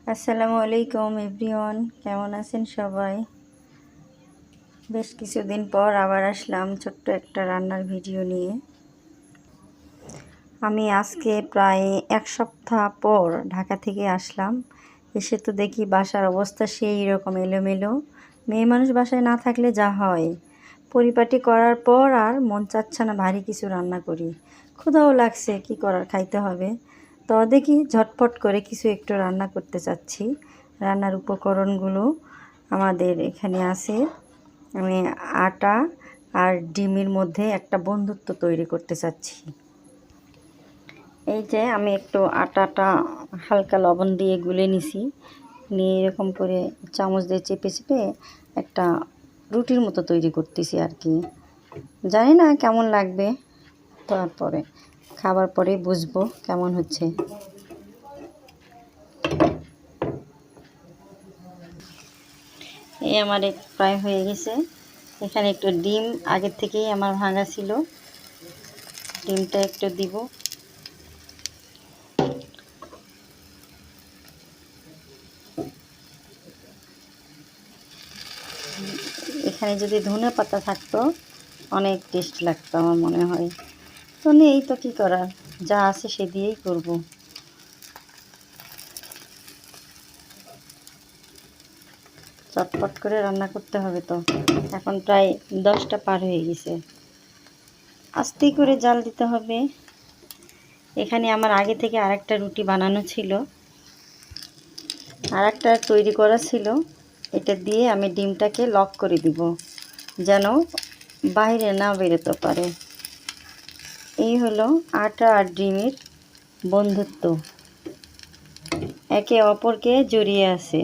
আসসালামু আলাইকুম এভরিওয়ান, কেমন আছেন সবাই? বেশ কিছুদিন পর আবার আসলাম ছোট্ট একটা রান্নার ভিডিও নিয়ে। আমি আজকে প্রায় এক সপ্তাহ পর ঢাকা থেকে আসলাম। এসে তো দেখি বাসার অবস্থা সেই রকম এলোমেলো। মেয়ে মানুষ বাসায় না থাকলে যা হয়, পরিপাটি করার পর আর মন চাচ্ছে না ভারী কিছু রান্না করি। ক্ষুধাও লাগছে, কি করার, খাইতে হবে। তো দেখি ঝটপট করে কিছু একটু রান্না করতে চাচ্ছি। রান্নার উপকরণগুলো আমাদের এখানে আছে। আমি আটা আর ডিমের মধ্যে একটা বন্ধুত্ব তৈরি করতে চাচ্ছি। এই যে আমি একটু আটাটা হালকা লবণ দিয়ে গুলে নিছি, নিয়ে এরকম করে চামচ দিয়ে চেপে চেপে একটা রুটির মতো তৈরি করতেছি আর কি। জানি না কেমন লাগবে, তারপরে খাবার পরে বুঝবো কেমন হচ্ছে। এই আমার প্রায় হয়ে গেছে। এখানে একটু ডিম আগের থেকেই আমার ভাঙা ছিল, ডিমটা একটু দিব। এখানে যদি ধনে পাতা থাকতো অনেক টেস্ট লাগতো আমার মনে হয়। তো নেই তো কী করার, যা আছে সে দিয়েই করব। চটপট করে রান্না করতে হবে তো। এখন প্রায় 10টা পার হয়ে গেছে, আস্তে করে জাল দিতে হবে। এখানে আমার আগে থেকে আরেকটা রুটি বানানো ছিল, আরেকটা তৈরি করা ছিল। এটা দিয়ে আমি ডিমটাকে লক করে দিব যেন বাইরে না বেরোতে পারে। এই হলো আটা আর ডিমের বন্ধুত্ব, একে অপরকে জড়িয়ে আছে।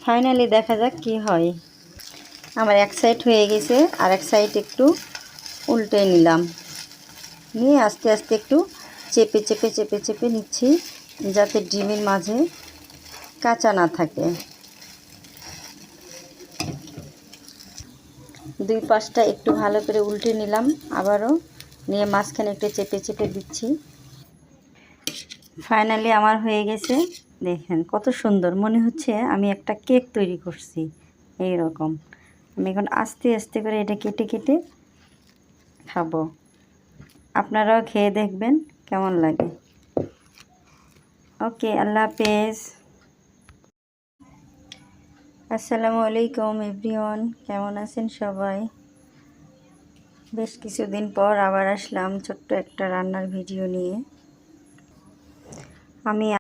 ফাইনালি দেখা যাক কি হয়। আমার এক সাইড হয়ে গেছে, আর এক সাইড একটু উল্টে নিলাম, নিয়ে আস্তে আস্তে একটু চেপে চেপে চেপে চেপে নিচ্ছি যাতে ডিমের মাঝে কাঁচা না থাকে। দুই পাশটা একটু ভালো করে উল্টে নিলাম, আবারও নিয়ে মাঝখানে একটু চেপে চেপে দিচ্ছি। ফাইনালি আমার হয়ে গেছে। দেখেন কত সুন্দর মনে হচ্ছে আমি একটা কেক তৈরি করছি। এই রকম আমি এখন আস্তে আস্তে করে এটা কেটে কেটে খাবো। আপনারাও খেয়ে দেখবেন কেমন লাগে। ওকে, আল্লাহ হাফেজ। আসসালামু আলাইকুম এভরিওয়ান, কেমন আছেন সবাই? বেশ কিছুদিন পর আবার আসলাম ছোট্ট একটা রান্নার ভিডিও নিয়ে। আমি